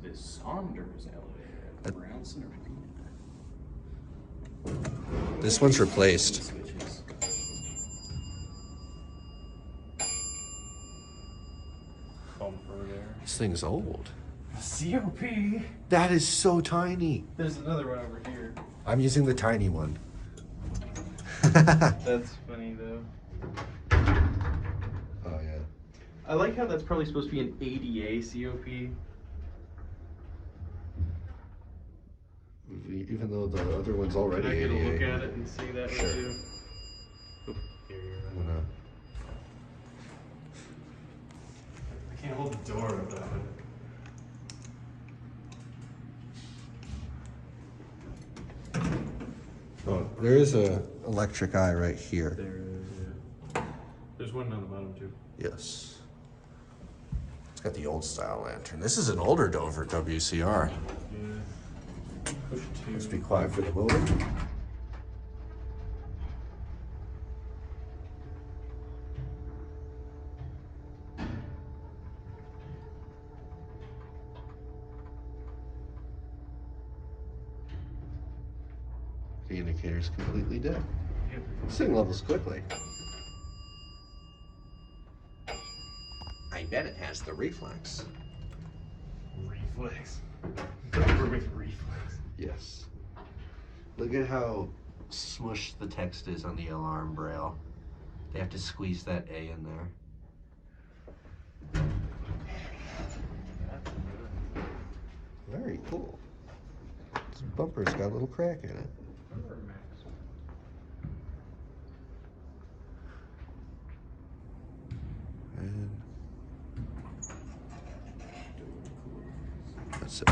the Saunders elevator at the Brownson Arena. This one's replaced. Switches. Bumper there. This thing's old. COP. That is so tiny. There's another one over here. I'm using the tiny one. That's funny though. Oh yeah. I like how that's probably supposed to be an ADA COP. Even though the other one's already Can I get a ADA. look at it and see that Sure. one too? Oop, here, I'm gonna... I can't hold the door up that way. Oh, there is a electric eye right here. There is, yeah. There's one on the bottom too. Yes. It's got the old style lantern. This is an older Dover WCR. Yeah. Push two. Let's be quiet for the motor. The indicator's completely dead. Yep. This thing levels quickly. I bet it has the reflex. Reflex. Dover with reflex. Yes. Look at how smushed the text is on the alarm braille. They have to squeeze that A in there. Very cool. This bumper's got a little crack in it. And that's it.